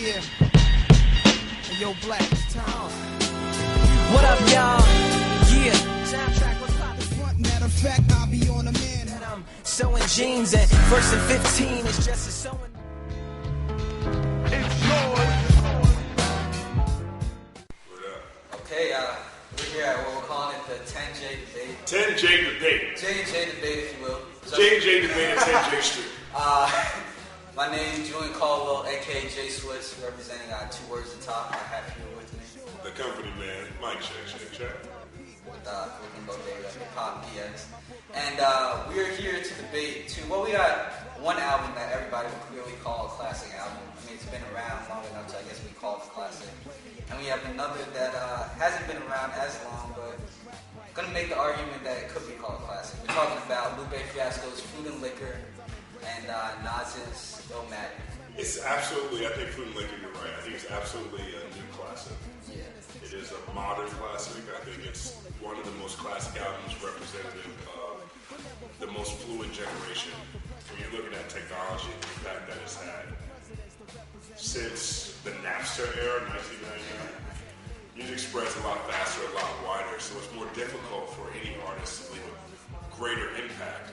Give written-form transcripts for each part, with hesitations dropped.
Yeah. And yo, Black, it's time. What up, y'all? Yeah. Soundtrack, what's poppin'? Matter of fact, I'll be on a man. And I'm sewing jeans, and first and 15 is just a sewing. It's yours. Okay, we're here at what we're calling it the 10J debate. 10J debate. J&J debate, if you will. J&J debate at 10J Street. My name is Julian Caldwell, aka JSWISS, representing Two Words at Top. I have here with me The company man, Mike check. with Bodega, Hip Hop DX. And we are here to debate well, we got one album that everybody would clearly call a classic album. I mean, it's been around long enough, so I guess we call it a classic. And we have another that hasn't been around as long, but I'm going to make the argument that it could be called a classic. We're talking about Lupe Fiasco's Food and Liquor and Nas's Illmatic. It's absolutely, I think Food and Liquor, you're right. I think it's absolutely a new classic. Yeah. It is a modern classic. I think it's one of the most classic albums representative of the most fluid generation. When you're looking at technology, the impact that it's had since the Napster era, 1999. Music spreads a lot faster, a lot wider, so it's more difficult for any artist to leave a greater impact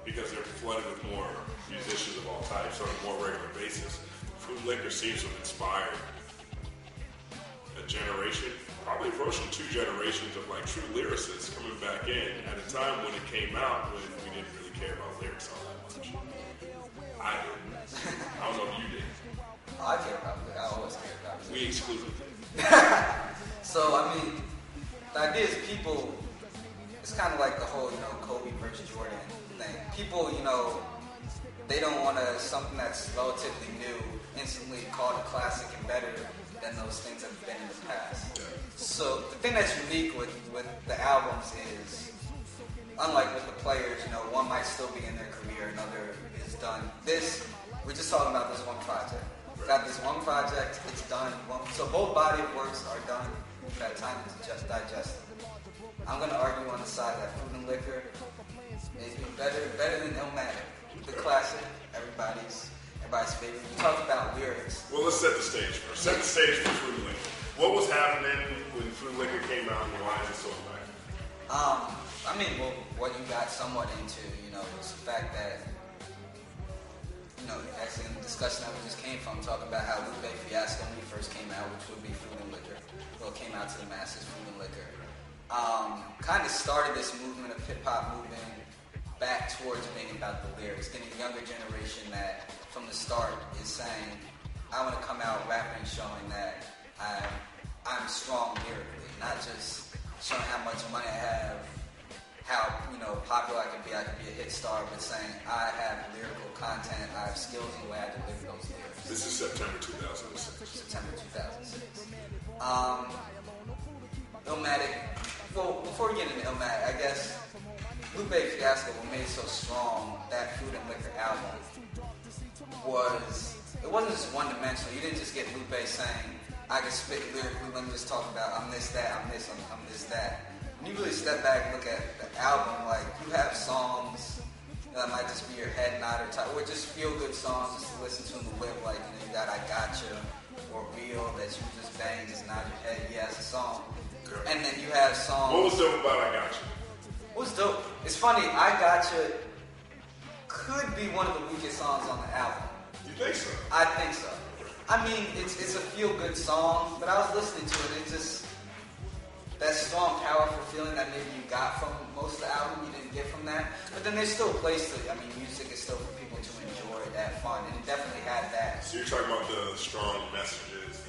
because they're flooded with more musicians of all types on a more regular basis. Food and Liquor seems to have inspired a generation, probably approaching 2 generations of like true lyricists coming back in at a time when it came out when we didn't really care about lyrics all that much. I didn't. I don't know if you did. I care about it. I always care about it. We excluded it. So, I mean, the idea is people, it's kind of like the whole, Kobe versus Jordan thing. People, they don't want something that's relatively new instantly called a classic and better than those things that have been in the past. Yeah. So, the thing that's unique with the albums is, unlike with the players, one might still be in their career, another is done. We're just talking about this one project. Got this one project, it's done. So both body of works are done. We've had time to just digest them. I'm going to argue on the side that Food and Liquor is better than Illmatic, the classic, everybody's favorite. We talked about lyrics. Well, let's set the stage first. Set the stage for Food and Liquor. What was happening when Food and Liquor came out and why is it so impactful? What you got somewhat into, was the fact that actually in the discussion that we just came from, talking about how Lupe Fiasco, when he first came out, which would be Food and Liquor, came out to the masses, Food and Liquor, kind of started this movement of hip-hop moving back towards being about the lyrics, getting a younger generation that, from the start, is saying, I want to come out rapping, showing that I'm strong lyrically, not just showing how much money I have, how popular I can be a hit star, but saying I have lyrical content, I have skills in the way I deliver those lyrics. This is September 2006. September 2006. Illmatic. Well, before we get into Illmatic, I guess Lupe Fiasco, what made it so strong, that Food and Liquor album, it wasn't just one-dimensional. You didn't just get Lupe saying, I can spit lyrically, let me just talk about I'm this, that, I'm this, I'm this, that. When you really step back and look at the album, like, you have songs that might just be your head nodder type, or just feel good songs just to listen to in the whip, like, you got I Gotcha, or Real, that you just bang, just nod your head, yeah, it's a song. Okay. And then you have songs. What was dope about I Gotcha? What was dope? It's funny, I Gotcha could be one of the weakest songs on the album. You think so? I think so. I mean, it's a feel-good song, but I was listening to it, it just, that strong, powerful feeling that maybe you got from most of the album, you didn't get from that. But then there's still a place to, music is still for people to enjoy, to have fun, and it definitely had that. So you're talking about the strong messages,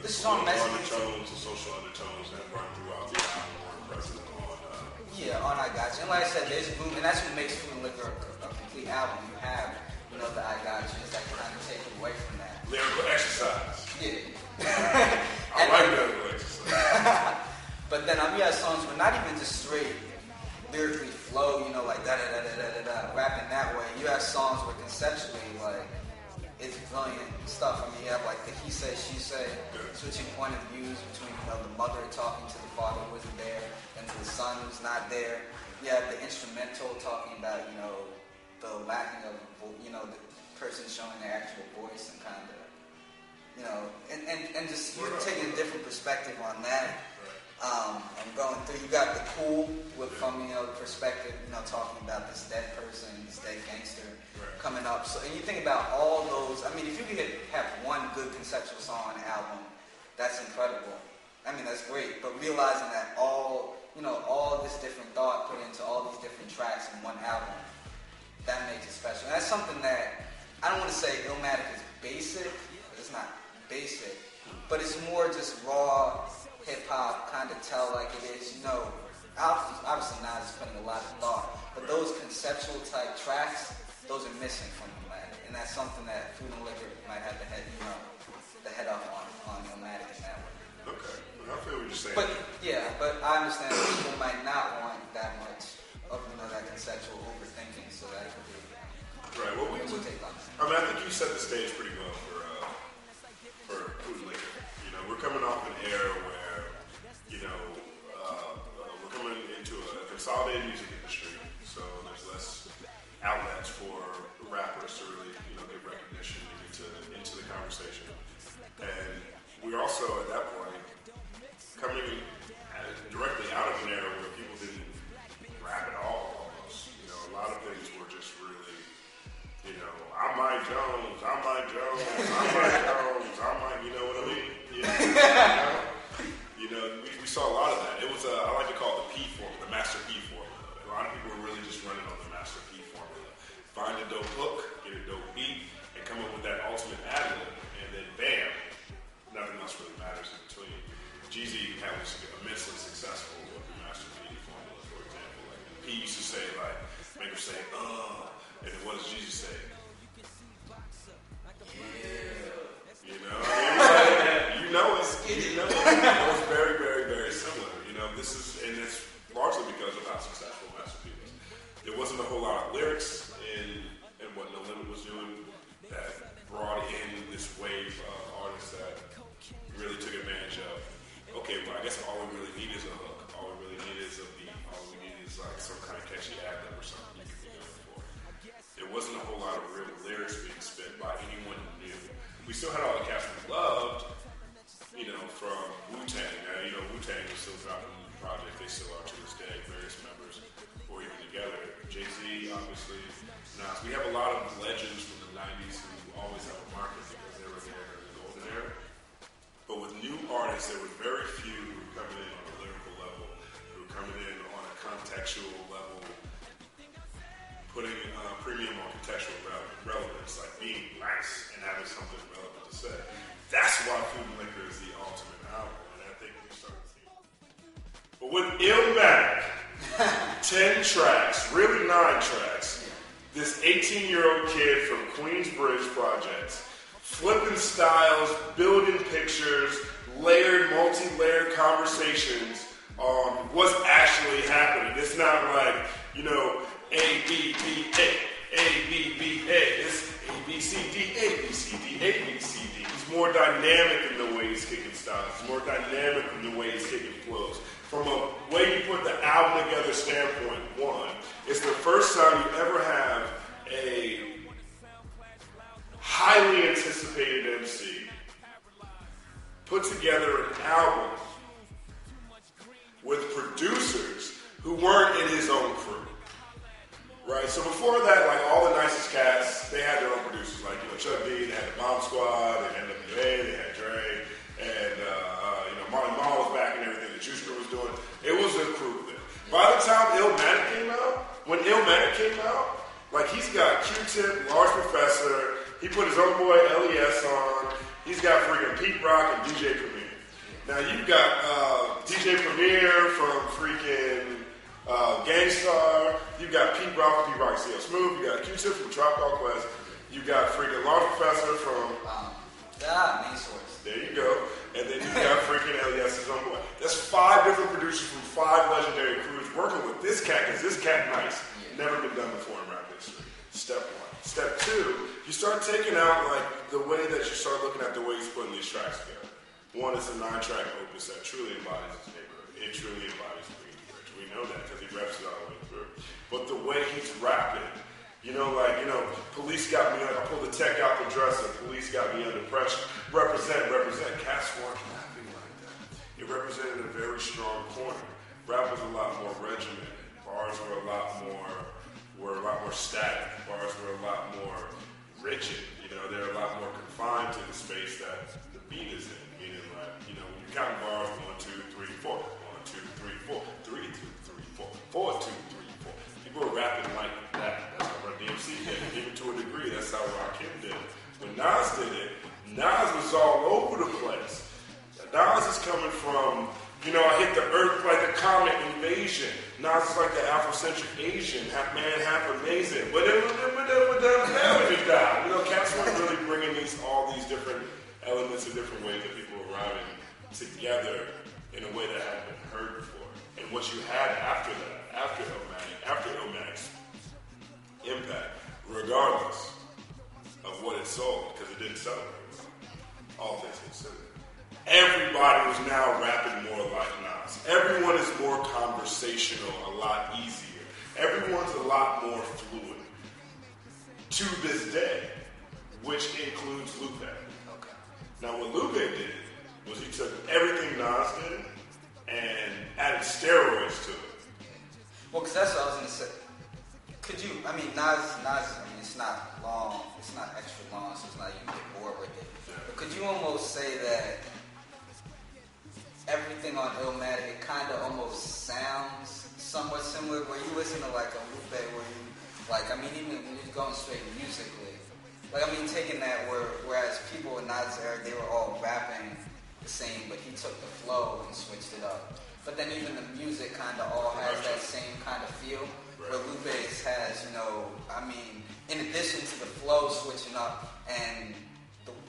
the strong messages, undertones, the social undertones that run throughout the album were present on I Gotcha. And like I said, there's boom, and that's what makes Food and Liquor a complete album. You have, the I Gotchas that kind of take away from that. Lyrical exercise. Yeah. I like lyrical exercise. But then you have songs where not even just straight lyrically flow, like da-da-da-da-da-da-da, rapping that way. You have songs where conceptually, like, it's brilliant stuff. You have like the he say, she say, switching point of views between, the mother talking to the father who wasn't there and to the son who's not there. You have the instrumental talking about, the lacking of, the person showing their actual voice and kind of, perspective on that. And going through, you got the cool from the perspective, talking about this dead person, this dead gangster coming up. So, and you think about all those. I mean, if you could have one good conceptual song on an album, that's incredible. I mean, that's great. But realizing that all this different thought put into all these different tracks in one album, that makes it special. And that's something that I don't want to say Illmatic is basic. It's not basic, but it's more just raw hip-hop, kind of tell like it is, obviously Nas is putting a lot of thought, but those conceptual type tracks, those are missing from Illmatic, and that's something that Food and Liquor might have to head up on Illmatic in that way. Okay, I feel what you're saying. But I understand that people might not want that much of that conceptual overthinking, so that could be right. Well, we'll take on that. I mean, I think you set the stage pretty well for Food and Liquor. We're coming off an era where we're coming into a consolidated music industry, so there's less outlets for rappers to really, get recognition and into the conversation. And we're also at that point coming directly out of an era where people didn't rap at all. Almost, a lot of things were just really, I'm Mike Jones, I'm Mike Jones, I'm Mike Jones, I'm Mike. You know what I mean? We saw a lot of that. It was I like to call it the P formula, the Master P formula. A lot of people were really just running on the Master P formula. Find a dope hook, get a dope beat, and come up with that ultimate ad-lib, and then bam, nothing else really matters in between. Jeezy was immensely successful with the Master P formula, for example. Like P used to say, make her say, and then what does Jeezy say? It was very, very, very similar. And it's largely because of how successful Master P was. There wasn't a whole lot of lyrics in what No Limit was doing that brought in this wave of artists that really took advantage of, okay, well, I guess all we really need is a hook. All we really need is a beat. All we need is like some kind of catchy ad-lib or something you can be going for. There wasn't a whole lot of real lyrics being spit by anyone new. We still had all the cats we loved, from Wu-Tang. Now, Wu-Tang is still dropping new projects. They still are to this day, various members, or even together. Jay-Z, obviously, Nas. We have a lot of legends from the 90s who always have a market because they were there in the golden era. But with new artists, there were very few who were coming in on a lyrical level, who were coming in on a contextual level, putting premium on contextual relevance, like being nice and having something relevant to say. That's why Food and Liquor is the ultimate album, and I think we started seeing. But with Illmatic, 10 tracks, really 9 tracks, this 18-year-old kid from Queensbridge Projects, flipping styles, building pictures, layered, multi-layered conversations on what's actually happening. It's not like, A, B, B, A, B, B, A. It's A, B, C, D, A, B, C, D, A, B, C, D. He's more dynamic in the way he's kicking styles. He's more dynamic in the way he's kicking flows. From a way you put the album together standpoint, one, it's the first time you ever have a highly anticipated MC put together an album with producers who weren't in his own crew. Right, so before that, like all the nicest cats, they had their own producers. Like Chuck D, they had the Bomb Squad, they had NWA, they had Dre, and Marley Marl was back and everything that Juice Crew was doing. It was a crew then. By the time Illmatic came out, like he's got Q-Tip, Large Professor, he put his own boy LES on, he's got freaking Pete Rock and DJ Premier. Now you've got DJ Premier from freaking Gangstar, you got Pete Rock from Pete Rock CL Smooth, you got Q-Tip from Tribe Called Quest, you got freaking Large Professor from Main Source. There you go. And then you got freaking LES's own boy. That's 5 different producers from 5 legendary crews working with this cat, because this cat nice. Never been done before in rap history. Step 1. Step 2, you start taking out like the way that you start looking at the way he's putting these tracks together. One is a 9-track opus that truly embodies his neighborhood. It truly embodies Queensbridge. We know that because he reps it all the way through. But the way he's rapping, police got me, I pulled the tech out the dresser, police got me under pressure. Represent. Cats weren't rapping like that. it represented a very strong corner. Rap was a lot more regimented. Bars were a lot more static. Bars were a lot more rigid. You know, they're a lot more confined to the space that the beat is in. Meaning, like, you know, when you count bars, 1, 2, 3, 4, 1, 2, 3, 4, 3, 2, 3, 4, 4, 2, 3, 4. People are rapping like that. That's how Run DMC did it. Even to a degree, that's how Rakim did it. When Nas did it, Nas was all over the place. Nas is coming from, you know, I hit the earth like a comet invasion. Nas is like the Afrocentric Asian, half man, half amazing. But then, you know, cats weren't really bringing all these different elements in different ways that people were arriving together in a way that hadn't been heard before. And what you had after that, after Illmatic's impact, regardless of what it sold, because it didn't sell very well, all things considered, everybody was now rapping more like Nas. Everyone is more conversational, a lot easier. Everyone's a lot more fluid to this day, which includes Lupe. Okay. Now, what Lupe did was he took everything Nas did and added steroids to it. Well, because that's what I was going to say. Could you, I mean, Nas, it's not long, it's not extra long, so it's not you get bored with it. Yeah. But could you almost say that everything on Illmatic, it kind of almost sounds somewhat similar, where you listen to like a Lupe, where you, like, I mean, even when you're going straight musically, like, I mean, taking that whereas people in Nas' era, they were all rapping the same, but he took the flow and switched it up. But then even the music kind of all has that same kind of feel, where Lupe's has, you know, I mean, in addition to the flow switching up and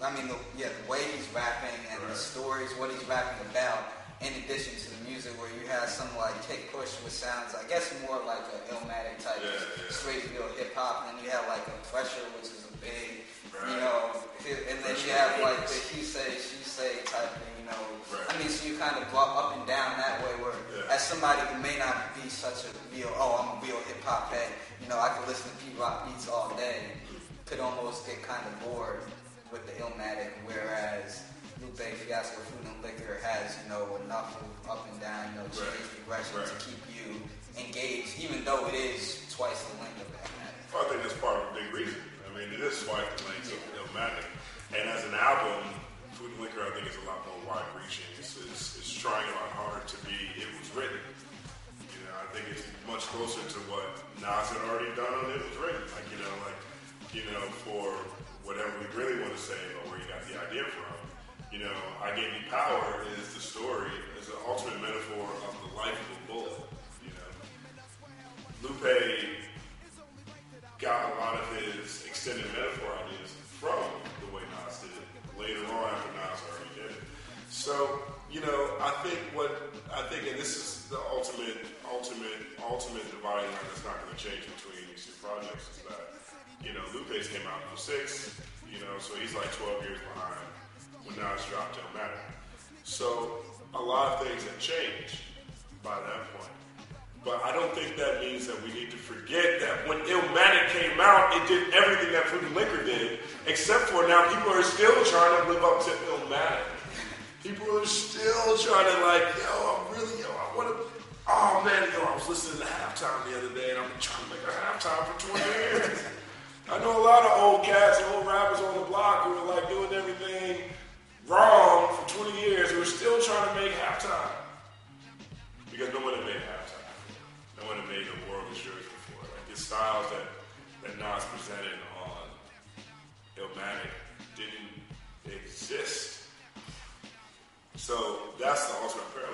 the way he's rapping and the stories, what he's rapping about, in addition to the music, where you have some like Kick Push, which sounds, I guess, more like an Illmatic type, straight real hip hop, and then you have like a Pressure, which is a big, you know, and then you have like the he say, she say type thing, you know. I mean, so you kind of go up and down that way, where as somebody who may not be such a real, I'm a real hip hop head, you know, I could listen to P-Rock beats all day, could almost get kind of bored with the Illmatic, whereas Lupe Fiasco, Food and Liquor has, you know, enough of up and down, you know, change progression to keep you engaged, even though it is twice the length of Illmatic. Well, I think that's part of a big reason. I mean, it is twice the length of Illmatic. And as an album, Food and Liquor, I think, is a lot more wide-reaching. It's trying a lot harder to be, it was written. You know, I think it's much closer to what Nas had already done on It Was Written. Like, for whatever we really want to say about where you got the idea from. You know, I Gave You Power is the story, is an ultimate metaphor of the life of a bullet. You know, Lupe got a lot of his extended metaphor ideas from the way Nas did it later on after Nas already did it. So, you know, I think, and this is the ultimate dividing line that's not going to change between these two projects, is that, you know, Lupe's came out in 06, you know, so he's like 12 years behind when Nas dropped Illmatic. So a lot of things have changed by that point. But I don't think that means that we need to forget that when Illmatic came out, it did everything that Food and Liquor did, except for now people are still trying to live up to Illmatic. People are still trying to I want to, I was listening to Halftime the other day, and I'm trying to make a halftime for 20 years. I know a lot of old cats, old rappers on the block who are like doing everything wrong for 20 years, who are still trying to make halftime. Because no one had made halftime before. No one had made a world of shirts before. Like, the styles that Nas presented on Illmatic didn't exist. So that's the ultimate parallel.